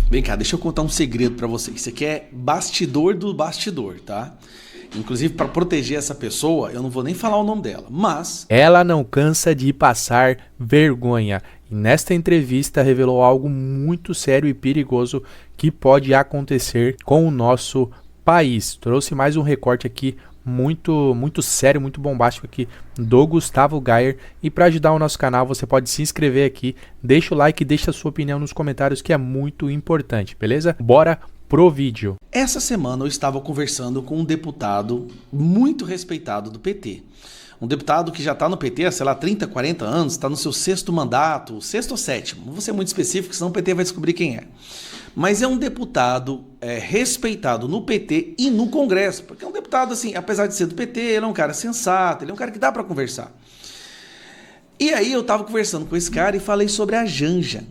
Vem cá, deixa eu contar um segredo pra vocês. Isso aqui é bastidor do bastidor, tá? Inclusive, pra proteger essa pessoa, eu não vou nem falar o nome dela, mas... Ela não cansa de passar vergonha. E nesta entrevista revelou algo muito sério e perigoso que pode acontecer com o nosso país. Trouxe mais um recorte aqui muito sério, muito bombástico aqui do Gustavo Gayer. E para ajudar o nosso canal, você pode se inscrever aqui, deixa o like e deixa a sua opinião nos comentários, que é muito importante, beleza? Bora pro vídeo. Essa semana eu estava conversando com um deputado muito respeitado do PT. Um deputado que já está no PT há, sei lá, 30, 40 anos, está no seu sexto mandato, sexto ou sétimo. Não vou ser muito específico, senão o PT vai descobrir quem é. Mas é um deputado respeitado no PT e no Congresso. Porque é um deputado, assim, apesar de ser do PT, ele é um cara sensato, ele é um cara que dá para conversar. E aí eu estava conversando com esse cara e falei sobre a Janja.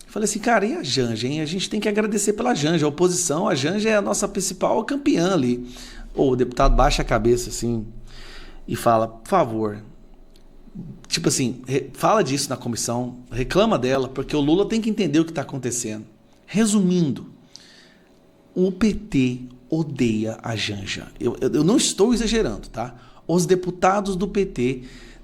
Falei assim, cara, e a Janja, hein? A gente tem que agradecer pela Janja. A oposição, a Janja é a nossa principal campeã ali. O deputado baixa a cabeça, assim, e fala, por favor, tipo assim, fala disso na comissão, reclama dela, porque o Lula tem que entender o que está acontecendo. Resumindo, o PT odeia a Janja. Eu não estou exagerando, tá? Os deputados do PT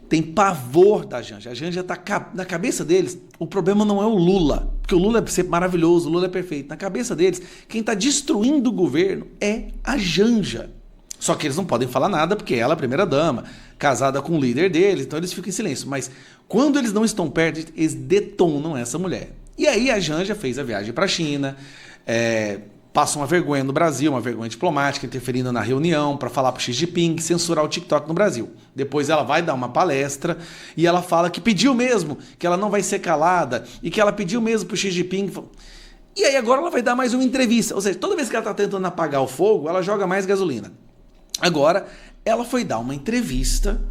têm pavor da Janja. A Janja está na cabeça deles. O problema não é o Lula, porque o Lula é sempre maravilhoso, o Lula é perfeito. Na cabeça deles, quem está destruindo o governo é a Janja. Só que eles não podem falar nada, porque ela é a primeira-dama, casada com o líder deles, então eles ficam em silêncio. Mas quando eles não estão perto, eles detonam essa mulher. E aí a Janja fez a viagem para a China, passa uma vergonha no Brasil, uma vergonha diplomática, interferindo na reunião para falar para o Xi Jinping censurar o TikTok no Brasil. Depois ela vai dar uma palestra e ela fala que pediu mesmo, que ela não vai ser calada e que ela pediu mesmo para o Xi Jinping. E aí agora ela vai dar mais uma entrevista. Ou seja, toda vez que ela está tentando apagar o fogo, ela joga mais gasolina. Agora, ela foi dar uma entrevista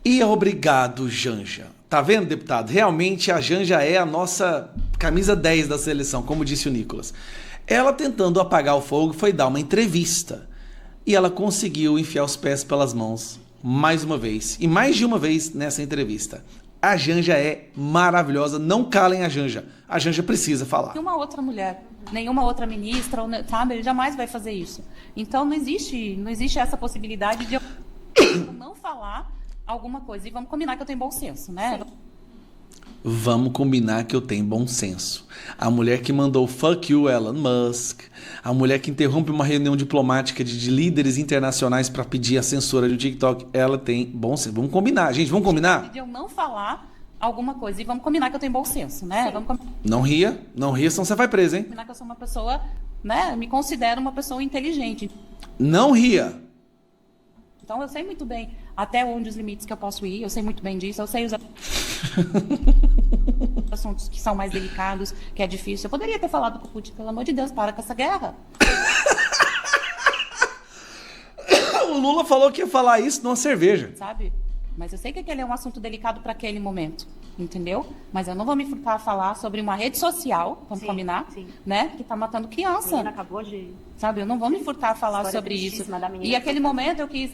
e obrigado, Janja. Tá vendo, deputado? Realmente a Janja é a nossa camisa 10 da seleção, como disse o Nicolas. Ela, tentando apagar o fogo, foi dar uma entrevista e ela conseguiu enfiar os pés pelas mãos mais uma vez. E mais de uma vez nessa entrevista. A Janja é maravilhosa, não calem a Janja. A Janja precisa falar. Nenhuma outra mulher, nenhuma outra ministra, sabe, ele jamais vai fazer isso. Então não existe essa possibilidade de eu não falar alguma coisa. E vamos combinar que eu tenho bom senso, né? Sim. Vamos combinar que eu tenho bom senso. A mulher que mandou fuck you, Elon Musk. A mulher que interrompe uma reunião diplomática de líderes internacionais para pedir a censura do TikTok. Ela tem bom senso. Vamos combinar, gente. Vamos combinar? De eu não falar alguma coisa. E vamos combinar que eu tenho bom senso, né? Não ria, senão você vai preso, hein? Combinar que eu sou uma pessoa, né? Me considero uma pessoa inteligente. Não ria. Então eu sei muito bem até onde os limites que eu posso ir. Eu sei muito bem disso. Eu sei os assuntos que são mais delicados, que é difícil. Eu poderia ter falado com o Putin, pelo amor de Deus, para com essa guerra. O Lula falou que ia falar isso numa cerveja. Sabe? Mas eu sei que aquele é um assunto delicado para aquele momento, entendeu? Mas eu não vou me furtar a falar sobre uma rede social, vamos combinar, né? Que tá matando criança. A menina acabou de... Sabe? Eu não vou me furtar a falar sobre isso. E aquele momento eu quis...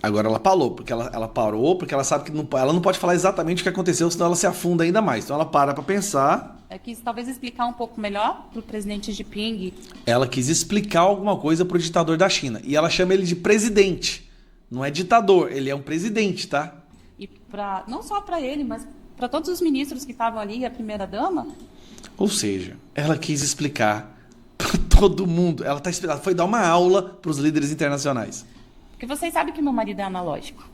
Agora ela parou, porque ela parou, porque ela sabe que ela não pode falar exatamente o que aconteceu, senão ela se afunda ainda mais. Então ela para pensar. Quis talvez explicar um pouco melhor pro presidente Xi Jinping. Ela quis explicar alguma coisa pro ditador da China. E ela chama ele de presidente. Não é ditador, ele é um presidente, tá? E não só para ele, mas para todos os ministros que estavam ali, a primeira-dama. Ou seja, ela quis explicar para todo mundo. Ela foi dar uma aula pros líderes internacionais. Porque vocês sabem que meu marido é analógico.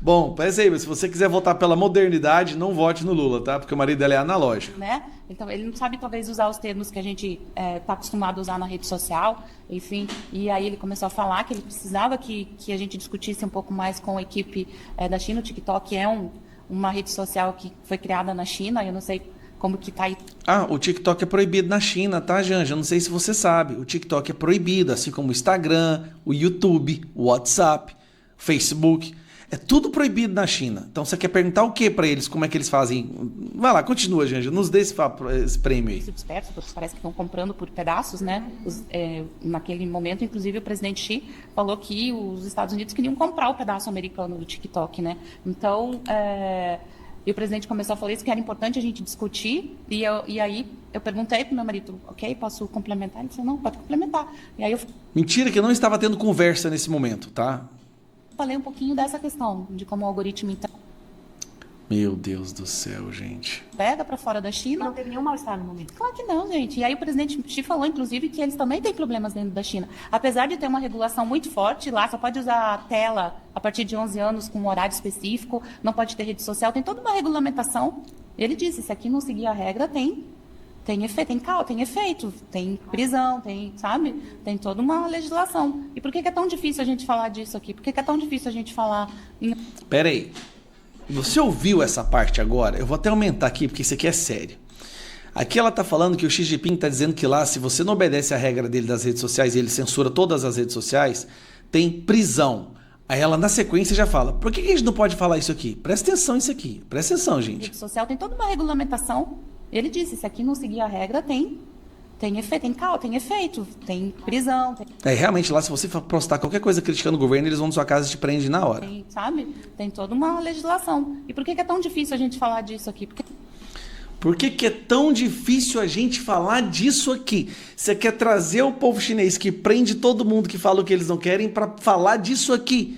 Bom, pensa aí, mas se você quiser votar pela modernidade, não vote no Lula, tá? Porque o marido dela é analógico. Né? Então, ele não sabe, talvez, usar os termos que a gente está acostumado a usar na rede social, enfim. E aí ele começou a falar que ele precisava que a gente discutisse um pouco mais com a equipe da China. O TikTok é uma rede social que foi criada na China, eu não sei como que tá aí. O TikTok é proibido na China, tá, Janja? Não sei se você sabe. O TikTok é proibido, assim como o Instagram, o YouTube, o WhatsApp, o Facebook. É tudo proibido na China. Então você quer perguntar o que para eles? Como é que eles fazem? Vai lá, continua, Janja. Nos dê esse prêmio aí. Dispersos, parece que estão comprando por pedaços, né? Naquele momento, inclusive, o presidente Xi falou que os Estados Unidos queriam comprar o pedaço americano do TikTok, né? Então, E o presidente começou a falar isso, que era importante a gente discutir. E aí eu perguntei para o meu marido, ok, posso complementar? Ele falou, não, pode complementar. E aí eu Mentira que eu não estava tendo conversa nesse momento, tá? falei um pouquinho dessa questão, de como o algoritmo Meu Deus do céu, gente. pega para fora da China. Não teve nenhum mal-estar no momento. Claro que não, gente. E aí o presidente Xi falou, inclusive, que eles também têm problemas dentro da China. Apesar de ter uma regulação muito forte lá, só pode usar a tela a partir de 11 anos com um horário específico, não pode ter rede social, tem toda uma regulamentação. Ele disse, se aqui não seguir a regra, tem efeito, tem efeito, tem prisão, sabe? Tem toda uma legislação. E por que é tão difícil a gente falar disso aqui? Por que é tão difícil a gente falar em... Pera aí. Você ouviu essa parte agora? Eu vou até aumentar aqui, porque isso aqui é sério. Aqui ela tá falando que o Xi Jinping tá dizendo que lá, se você não obedece a regra dele das redes sociais e ele censura todas as redes sociais, tem prisão. Aí ela, na sequência, já fala, por que a gente não pode falar isso aqui? Presta atenção nisso aqui. Presta atenção, gente. rede social, tem toda uma regulamentação. Ele disse, se aqui não seguir a regra, tem efeito, tem prisão, Realmente lá, se você for postar qualquer coisa criticando o governo, eles vão na sua casa e te prendem na hora. sabe? Tem toda uma legislação. E por que é tão difícil a gente falar disso aqui? Por que é tão difícil a gente falar disso aqui? Você quer trazer o povo chinês que prende todo mundo que fala o que eles não querem para falar disso aqui.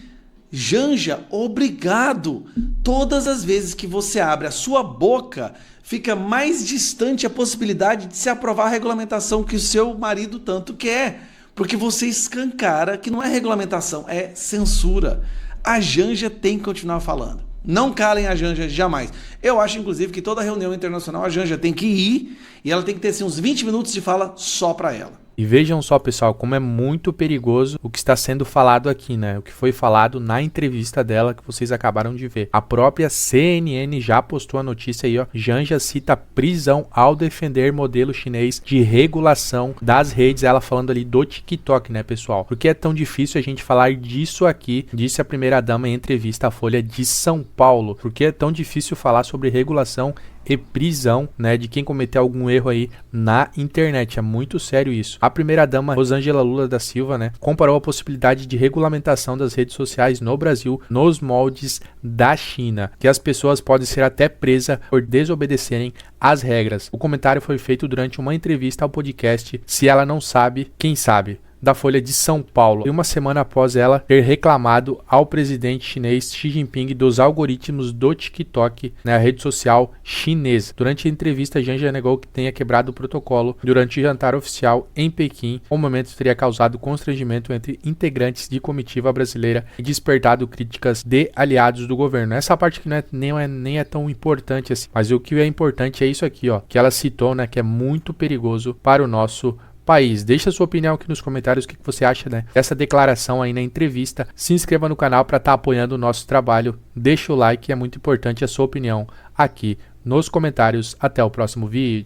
Janja, obrigado. Todas as vezes que você abre a sua boca, fica mais distante a possibilidade de se aprovar a regulamentação que o seu marido tanto quer. Porque você escancara que não é regulamentação, é censura. A Janja tem que continuar falando. Não calem a Janja jamais. Eu acho, inclusive, que toda reunião internacional a Janja tem que ir e ela tem que ter assim, uns 20 minutos de fala só para ela. E vejam só, pessoal, como é muito perigoso o que está sendo falado aqui, né? O que foi falado na entrevista dela que vocês acabaram de ver. A própria CNN já postou a notícia aí, ó. Janja cita prisão ao defender modelo chinês de regulação das redes. Ela falando ali do TikTok, né, pessoal? Por que é tão difícil a gente falar disso aqui? Disse a primeira-dama em entrevista à Folha de São Paulo. Por que é tão difícil falar sobre regulação e prisão, né, de quem cometeu algum erro aí na internet? É muito sério isso. A primeira-dama Rosângela Lula da Silva, né, comparou a possibilidade de regulamentação das redes sociais no Brasil nos moldes da China, que as pessoas podem ser até presas por desobedecerem às regras. O comentário foi feito durante uma entrevista ao podcast Se Ela Não Sabe, Quem Sabe, da Folha de São Paulo, e uma semana após ela ter reclamado ao presidente chinês Xi Jinping dos algoritmos do TikTok, né, a rede social chinesa. Durante a entrevista, Janja negou que tenha quebrado o protocolo durante o jantar oficial em Pequim. O momento teria causado constrangimento entre integrantes de comitiva brasileira e despertado críticas de aliados do governo. Essa parte que nem é tão importante assim, mas o que é importante é isso aqui, ó, que ela citou, né, que é muito perigoso para o nosso país. Deixa a sua opinião aqui nos comentários, o que você acha, né, dessa declaração aí na entrevista. Se inscreva no canal para estar apoiando o nosso trabalho. Deixa o like, é muito importante a sua opinião aqui nos comentários. Até o próximo vídeo.